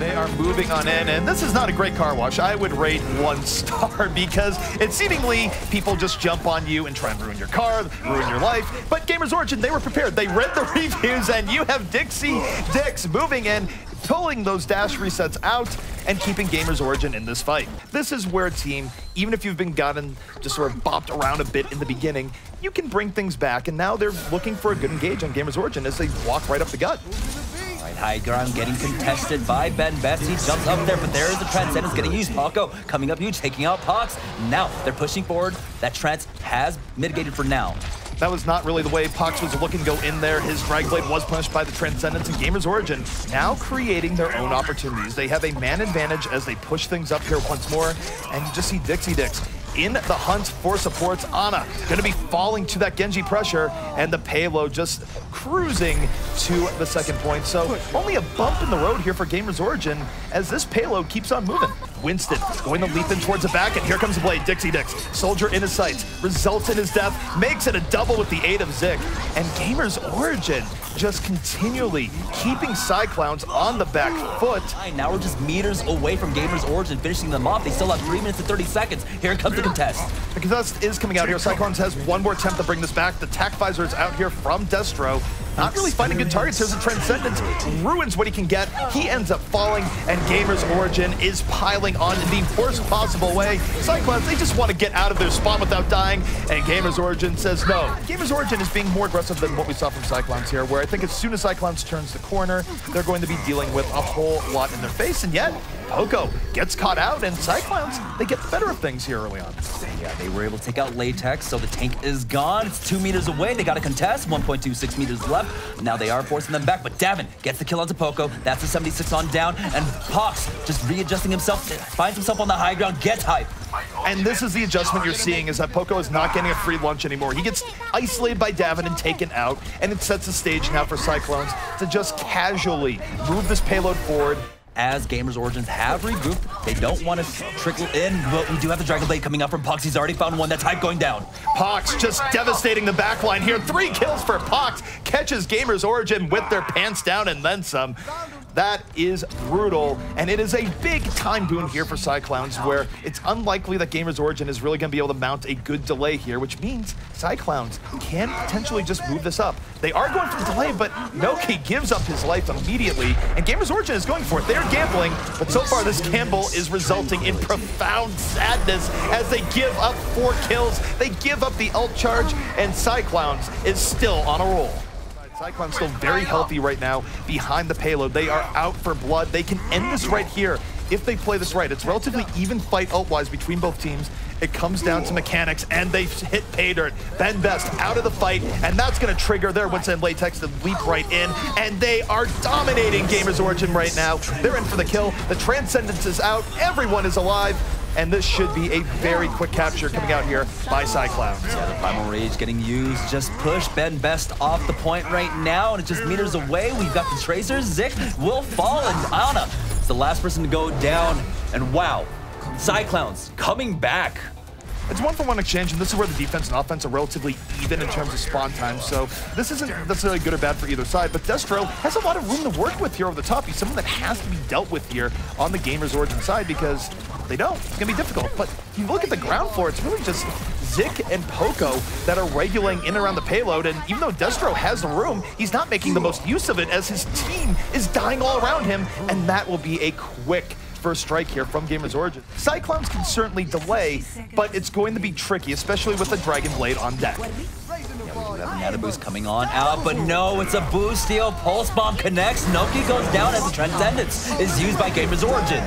They are moving on in, and this is not a great car wash. I would rate 1 star because it's seemingly people just jump on you and try and ruin your car, ruin your life. But GamersOrigin, they were prepared. They read the reviews, and you have Dixie Dix moving in, pulling those dash resets out and keeping GamersOrigin in this fight. This is where a team, even if you've been gotten just sort of bopped around a bit in the beginning, you can bring things back, and now they're looking for a good engage on GamersOrigin as they walk right up the gut. Right, high ground getting contested by benbest. He jumps up there, but there is the Transcendence getting used. Paco coming up huge, taking out Pox. Now they're pushing forward. That Trance has mitigated for now. That was not really the way Pox was looking to go in there. His Drag Blade was punished by the Transcendence, and GamersOrigin now creating their own opportunities. They have a man advantage as they push things up here once more, and you just see Dixie Dix in the hunt for supports. Ana gonna be falling to that Genji pressure, and the payload just cruising to the second point. So only a bump in the road here for GamersOrigin as this payload keeps on moving. Winston going to leap in towards the back, and here comes the blade. Dixie Dix, soldier in his sights, results in his death, makes it a double with the aid of Zik, and GamersOrigin just continually keeping Cyclowns on the back foot. Now we're just meters away from GamersOrigin finishing them off. They still have 3 minutes and 30 seconds. Here comes the contest. The contest is coming out here. Cyclowns has one more attempt to bring this back. The tack visor is out here from Destro. Not really finding good targets. Here's a Transcendence, ruins what he can get. He ends up falling, and GamersOrigin is piling on in the worst possible way. Cyclowns, they just want to get out of their spawn without dying, and GamersOrigin says no. GamersOrigin is being more aggressive than what we saw from Cyclowns here, where I think as soon as Cyclowns turns the corner, they're going to be dealing with a whole lot in their face, and yet Poco gets caught out, and Cyclowns, they get the better of things here early on. Yeah, they were able to take out Latex, so the tank is gone. It's 2 meters away. They got to contest. 1.26 meters left. Now they are forcing them back, but Davin gets the kill onto Poco. That's a 76 on down, and Pox just readjusting himself, finds himself on the high ground, gets hype. And this is the adjustment you're seeing, is that Poco is not getting a free lunch anymore. He gets isolated by Davin and taken out, and it sets the stage now for Cyclowns to just casually move this payload forward. As GamersOrigin have regrouped, they don't want to trickle in, but we do have the Dragon Blade coming out from Pox. He's already found one. That's hype going down. Pox just devastating the backline here. 3 kills for Pox. Catches GamersOrigin with their pants down and then some. That is brutal, and it is a big time boon here for Cyclowns, where it's unlikely that GamersOrigin is really going to be able to mount a good delay here, which means Cyclowns can potentially just move this up. They are going for the delay, but Noki gives up his life immediately, and GamersOrigin is going for it. They're gambling, but so far this gamble is resulting in profound sadness as they give up 4 kills. They give up the ult charge, and Cyclowns is still on a roll. Cyclowns still very healthy right now behind the payload. They are out for blood. They can end this right here if they play this right. It's relatively even fight ult-wise between both teams. It comes down to mechanics, and they hit pay dirt. benbest out of the fight, and that's going to trigger their Winston and Latex to leap right in, and they are dominating GamersOrigin right now. They're in for the kill. The Transcendence is out. Everyone is alive. And this should be a very quick capture coming out here by Cyclowns. Yeah, the Primal Rage getting used. Just push benbest off the point right now, and it's just meters away. We've got the Tracers. Zik will fall, and Ana is the last person to go down. And wow, Cyclowns coming back. It's 1-for-1 exchange, and this is where the defense and offense are relatively even in terms of spawn time, so this isn't necessarily good or bad for either side, but Destro has a lot of room to work with here over the top. He's someone that has to be dealt with here on the GamersOrigin side because they don't. It's going to be difficult, but if you look at the ground floor, it's really just Zik and Poco that are regulating in around the payload, and even though Destro has the room, he's not making the most use of it as his team is dying all around him, and that will be a quick first strike here from GamersOrigin. Cyclowns can certainly delay, but it's going to be tricky, especially with the Dragon Blade on deck. Yeah, we do have another boost coming on out, but no, it's a boost steal. Pulse Bomb connects. Noki goes down as the Transcendence is used by GamersOrigin.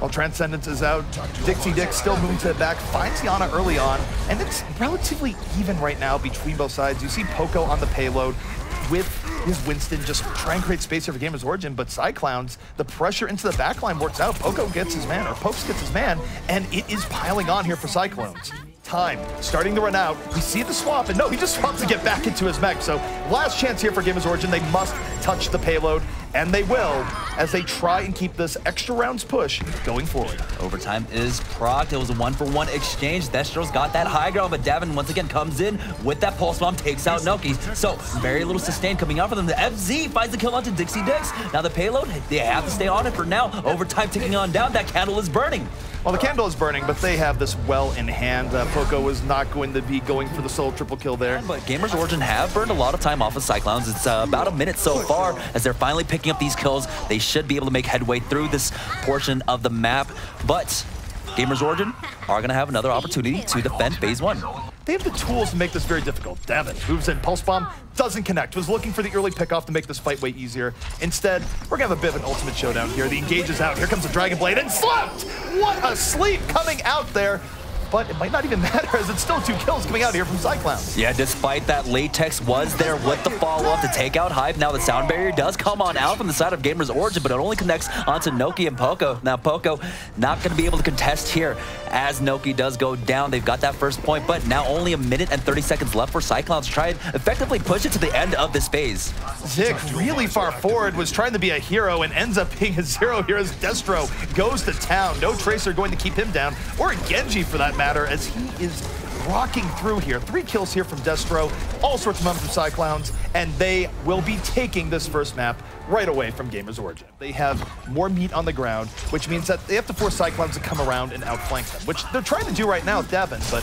While Transcendence is out, Dixie Dix still moving to the back, finds Yana early on, and it's relatively even right now between both sides. You see Poco on the payload with his Winston just trying to create space here for GamersOrigin, but Cyclowns, the pressure into the backline works out. Poco gets his man, or Pokes gets his man, and it is piling on here for Cyclowns. Time starting to run out. We see the swap, and no, he just swaps to get back into his mech. So last chance here for GamersOrigin. They must touch the payload, and they will. as they try and keep this extra rounds push going forward. Overtime is procced. It was a 1-for-1 exchange. Destro's got that high ground, but Davin once again comes in with that pulse bomb, takes out Noki. So very little sustain coming out for them. The FZ finds the kill onto Dixie Dix. Now the payload, they have to stay on it for now. Overtime ticking on down. That candle is burning. Well, the candle is burning, but they have this well in hand. Poco was not going to be going for the solo triple kill there. But GamersOrigin have burned a lot of time off of Cyclowns. It's about a minute so far as they're finally picking up these kills. They should be able to make headway through this portion of the map. But GamersOrigin are going to have another opportunity to defend phase 1. They have the tools to make this very difficult. Davin moves in, pulse bomb, doesn't connect. Was looking for the early pickoff to make this fight way easier. Instead, we're gonna have a bit of an ultimate showdown here. The engage is out. Here comes the Dragon Blade and slept! What a sleep coming out there. But it might not even matter as it's still 2 kills coming out here from Cyclowns. Yeah, despite that, Latex was there with the follow-up to take out Hype. Now the sound barrier does come on out from the side of GamersOrigin, but it only connects onto Noki and Poco. Now Poco not going to be able to contest here as Noki does go down. They've got that first point, but now only a minute and 30 seconds left for Cyclowns to try and effectively push it to the end of this phase. Zik really far forward, was trying to be a hero and ends up being a 0 here as Destro goes to town. No Tracer going to keep him down, or Genji for that matter, as he is rocking through here. 3 kills here from Destro, all sorts of momentum from Cyclowns, and they will be taking this first map right away from GamersOrigin. They have more meat on the ground, which means that they have to force Cyclowns to come around and outflank them, which they're trying to do right now with Davin, but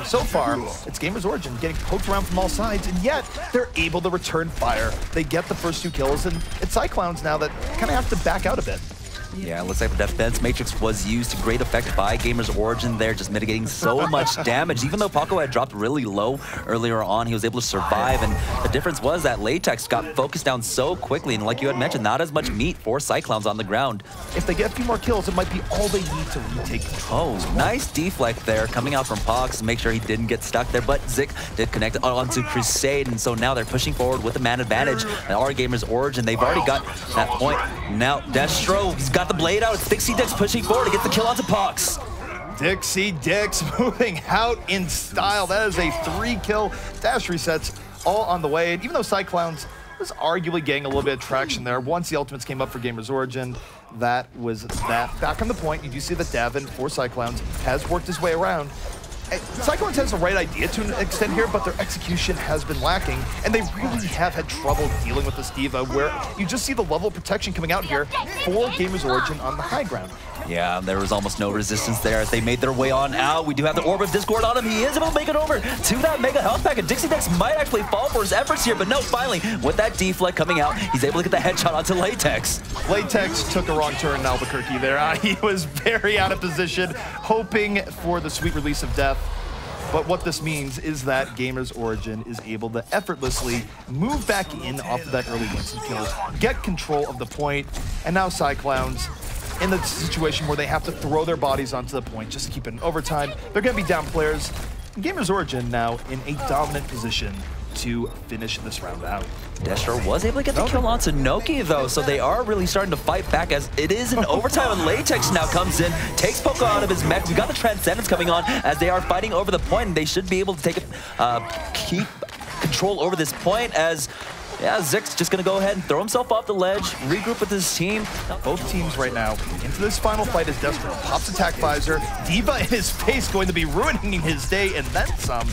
so far, it's GamersOrigin getting poked around from all sides, and yet they're able to return fire. They get the first 2 kills, and it's Cyclowns now that kind of have to back out a bit. Yeah, it looks like the defense matrix was used to great effect by GamersOrigin there, just mitigating so much damage. Even though Paco had dropped really low earlier on, he was able to survive, and the difference was that Latex got focused down so quickly, and like you had mentioned, not as much meat for Cyclowns on the ground. If they get a few more kills, it might be all they need to retake control. Oh, nice deflect there coming out from Pox to make sure he didn't get stuck there, but Zik did connect onto Crusade, and so now they're pushing forward with the man advantage. And our GamersOrigin, they've already got that point. Now Destro, he's got the blade out. It's Dixie Dix pushing forward to get the kill onto Pox. Dixie Dix moving out in style. That is a 3-kill dash resets all on the way. And even though Cyclowns was arguably getting a little bit of traction there, once the ultimates came up for GamersOrigin, that was that. Back on the point, you do see that Davin for Cyclowns has worked his way around. Cyclowns has the right idea to an extent here, but their execution has been lacking, and they really have had trouble dealing with this D.Va, where you just see the level of protection coming out here for GamersOrigin on the high ground. Yeah, there was almost no resistance there as they made their way on out. We do have the Orb of Discord on him. He is able to make it over to that Mega Health Pack, and Dixie Dex might actually fall for his efforts here, but no, finally, with that deflect coming out, he's able to get the headshot onto Latex. Latex took a wrong turn in Albuquerque there. He was very out of position, hoping for the sweet release of death. But what this means is that GamersOrigin is able to effortlessly move back in off of that early instant kills, get control of the point, and now Cyclowns in the situation where they have to throw their bodies onto the point just to keep it in overtime. They're going to be down players. And GamersOrigin now in a dominant position to finish this round out. Destro was able to get the kill onto Noki though, so they are really starting to fight back as it is in overtime, and Latex now comes in, takes Poco out of his mech. We got the Transcendence coming on as they are fighting over the point, and they should be able to take keep control over this point as yeah, Zik's just gonna go ahead and throw himself off the ledge, regroup with his team. Both teams right now into this final fight as Destro pops attack visor, D.Va in his face going to be ruining his day and then some.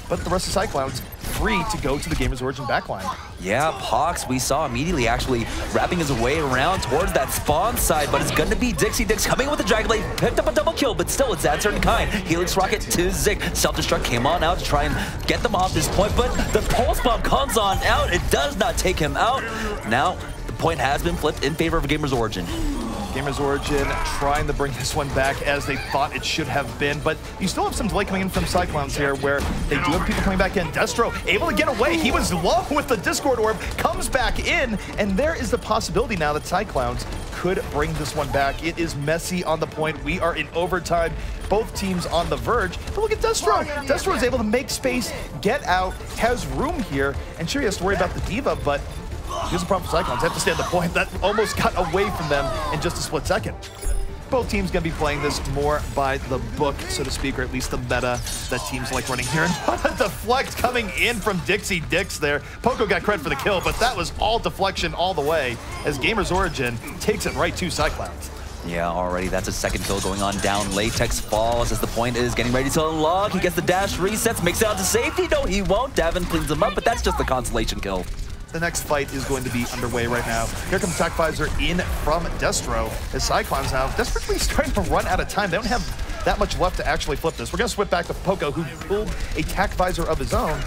But the rest of Cyclowns free to go to the GamersOrigin backline. Yeah, Pox, we saw immediately actually wrapping his way around towards that spawn side, but it's going to be Dixie Dix coming with the Dragon Blade, picked up a double kill, but still it's that certain kind. Helix Rocket to Zik. Self-destruct came on out to try and get them off this point, but the Pulse Bomb comes on out. It does not take him out. Now, the point has been flipped in favor of GamersOrigin. GamersOrigin trying to bring this one back as they thought it should have been, but you still have some delay coming in from Cyclowns here where they do have people coming back in. Destro able to get away. He was low with the Discord Orb, comes back in, and there is the possibility now that Cyclowns could bring this one back. It is messy on the point. We are in overtime. Both teams on the verge, but look at Destro. Destro is able to make space, get out, has room here, and sure he has to worry about the D.Va, but here's the problem for Cyclowns. They have to stay at the point. That almost got away from them in just a split second. both teams going to be playing this more by the book, so to speak, or at least the meta that teams like running here. And what a deflect coming in from Dixie Dix there. Poco got credit for the kill, but that was all deflection all the way as GamersOrigin takes it right to Cyclowns. Yeah, already that's a second kill going on down. Latex falls as the point is getting ready to unlock. He gets the dash resets, makes it out to safety. No, he won't. Davin cleans him up, but that's just the consolation kill. The next fight is going to be underway right now. Here comes Visor in from Destro as Cyclowns now desperately starting to run out of time. They don't have that much left to actually flip this. We're going to switch back to Poco, who pulled a Visor of his own.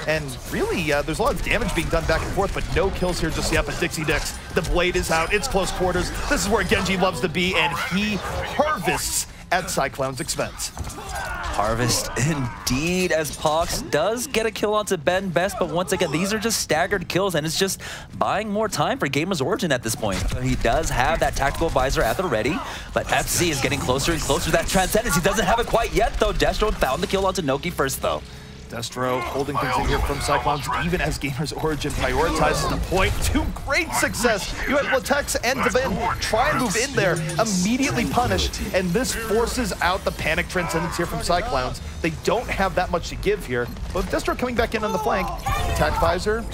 And really, there's a lot of damage being done back and forth, but no kills here just yet. But Dixie Dix, the blade is out. It's close quarters. This is where Genji loves to be, and he harvests at Cyclown's expense. Harvest indeed, as Pox does get a kill onto Ben Best, but once again, these are just staggered kills, and it's just buying more time for GamersOrigin at this point. He does have that tactical visor at the ready, but FC is getting closer and closer to that Transcendence. He doesn't have it quite yet, though. Destro found the kill onto Noki first, though. Destro holding things in here from Cyclowns, even as GamersOrigin prioritizes the point to great success. You had Latex and Devin try and move in there, immediately punished, and this forces out the panic Transcendence here from Cyclowns. They don't have that much to give here, but Destro coming back in on the flank. Attack Visor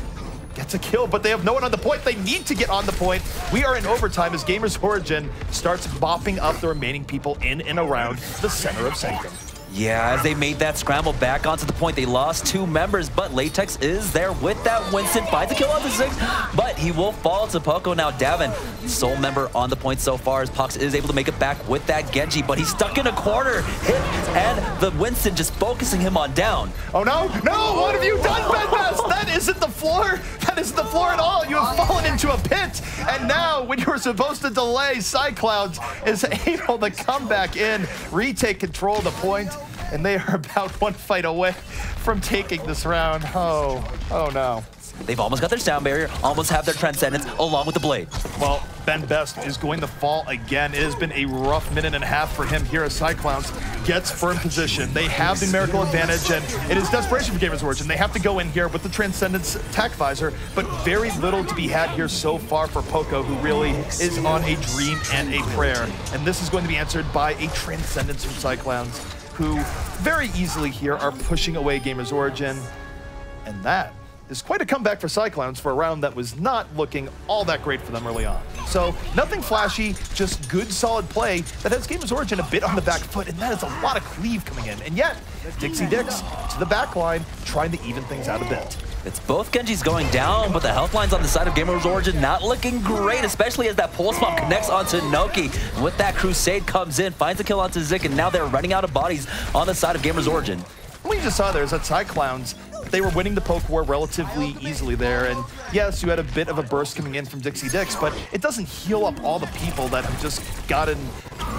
gets a kill, but they have no one on the point. They need to get on the point. We are in overtime as GamersOrigin starts bopping up the remaining people in and around the center of Sanctum. Yeah, as they made that scramble back onto the point, they lost 2 members, but Latex is there with that Winston, finds a kill on the 6, but he will fall to Poco. Now Davin, sole member on the point so far, as Pox is able to make it back with that Genji, but he's stuck in a corner, hit, and the Winston just focusing him on down. Oh no, no, what have you done, Ben Best? That isn't the floor, that isn't the floor at all. You have fallen into a pit, and now when you were supposed to delay, Cyclowns is able to come back in, retake control of the point, and they are about 1 fight away from taking this round. Oh no. They've almost got their sound barrier, almost have their Transcendence, along with the blade. Well, Ben Best is going to fall again. It has been a rough minute and a half for him here as Cyclowns gets firm position. They have the numerical advantage, and it is desperation for GamersOrigin. They have to go in here with the Transcendence attack visor, but very little to be had here so far for Poco, who really is on a dream and a prayer. And this is going to be answered by a Transcendence from Cyclowns, who very easily here are pushing away GamersOrigin. And that is quite a comeback for Cyclowns for a round that was not looking all that great for them early on. So nothing flashy, just good solid play that has GamersOrigin a bit on the back foot, and that is a lot of cleave coming in. And yet, Dixie Dix to the back line, trying to even things out a bit. It's both Genjis going down, but the health lines on the side of GamersOrigin not looking great, especially as that pulse bomb connects onto Noki. And with that, Crusade comes in, finds a kill onto Zik, and now they're running out of bodies on the side of GamersOrigin. What you just saw there is that Cyclowns, they were winning the poke war relatively easily there, and yes, you had a bit of a burst coming in from Dixie Dix, but it doesn't heal up all the people that have just gotten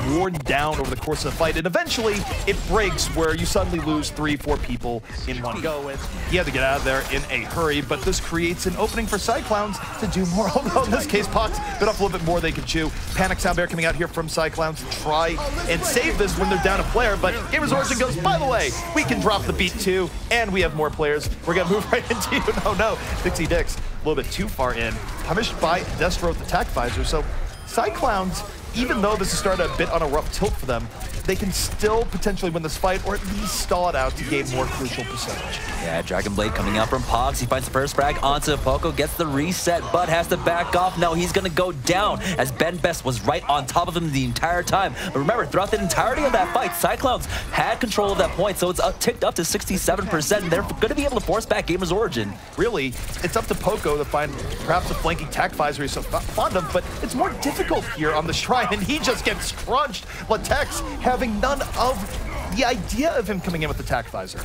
worn down over the course of the fight, and eventually it breaks where you suddenly lose 3-4 people in one go, and he had to get out of there in a hurry, but this creates an opening for Cyclowns to do more, although in this case, Pox bit off a little bit more they could chew. Panic sound bear coming out here from Cyclowns to try and save this when they're down a player, but GamersOrigin goes, by the way, we can drop the beat too, and we have more players. We're gonna move right into you. No, Dixie Dix, a little bit too far in, punished by Destro with attack visor. So Cyclowns, even though this has started a bit on a rough tilt for them, they can still potentially win this fight, or at least stall it out to gain more crucial percentage. Yeah, Dragon Blade coming out from Pox. He finds the first frag onto Poco, gets the reset, but has to back off. No, he's gonna go down, as Ben Best was right on top of him the entire time. But remember, throughout the entirety of that fight, Cyclowns had control of that point, so it's ticked up to 67%. They're gonna be able to force back GamersOrigin. Really, it's up to Poco to find perhaps a flanking tack visor he's so fond of, but it's more difficult here on the Shrine, and he just gets crunched. Latex having none of the idea of him coming in with the tack visor.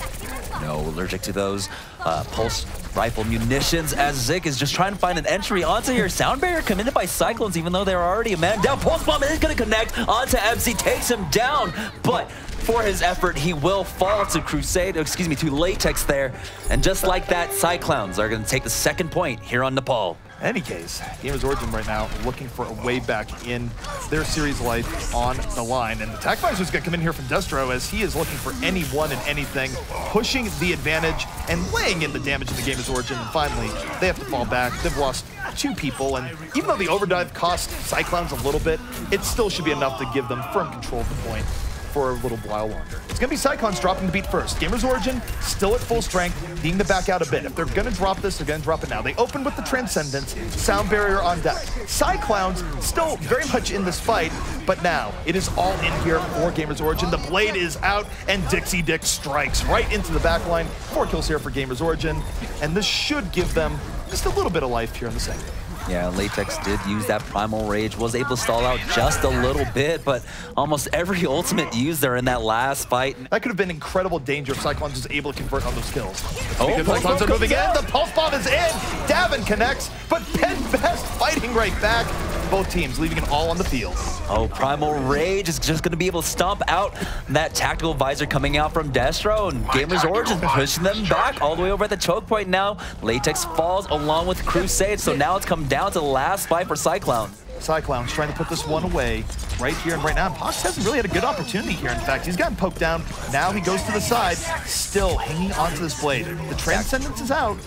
No, allergic to those pulse rifle munitions, as Zik is just trying to find an entry onto your sound barrier committed by Cyclones, even though they're already a man down. Pulse bomb is going to connect onto MC, takes him down, but for his effort, he will fall to to Latex there. And just like that, Cyclowns are going to take the second point here on Nepal. In any case, GamersOrigin right now looking for a way back in their series life on the line. And the TacVisor's going to come in here from Destro as he is looking for anyone and anything, pushing the advantage and laying in the damage in the GamersOrigin. And finally, they have to fall back. They've lost 2 people, and even though the overdive cost Cyclowns a little bit, it still should be enough to give them firm control of the point for a little while longer. It's going to be Cyclowns dropping the beat first. GamersOrigin still at full strength, needing to back out a bit. If they're going to drop this, they're going to drop it now. They open with the Transcendence, Sound Barrier on deck. Cyclowns still very much in this fight, but now it is all in here for GamersOrigin. The blade is out, and Dixie Dick strikes right into the back line. 4 kills here for GamersOrigin, and this should give them just a little bit of life here in the second. Yeah, Latex did use that Primal Rage, was able to stall out just a little bit, but almost every ultimate used there in that last fight. That could have been incredible danger if Cyclowns was able to convert on those kills. Cyclowns are moving in, the Pulse Bomb is in, Davin connects, but Pen Best fighting right back. Both teams leaving it all on the field. Oh, Primal Rage is just going to be able to stomp out that Tactical Visor coming out from Destro, and GamersOrigin pushing them back all the way over at the choke point now. Latex falls along with Crusade, so now it's come down to the last fight for Cyclowns. Cyclowns trying to put this one away right here and right now. Pox hasn't really had a good opportunity here. In fact, he's gotten poked down. Now he goes to the side, still hanging onto this blade. The Transcendence is out.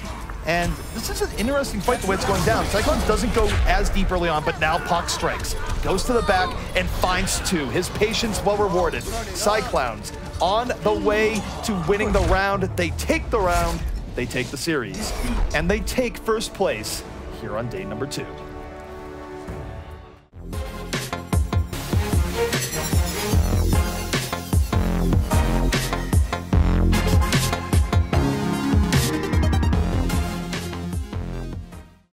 And this is an interesting fight the way it's going down. Cyclowns doesn't go as deep early on, but now Pox strikes. Goes to the back and finds 2. His patience well rewarded. Cyclowns on the way to winning the round. They take the round, they take the series, and they take first place here on day number 2.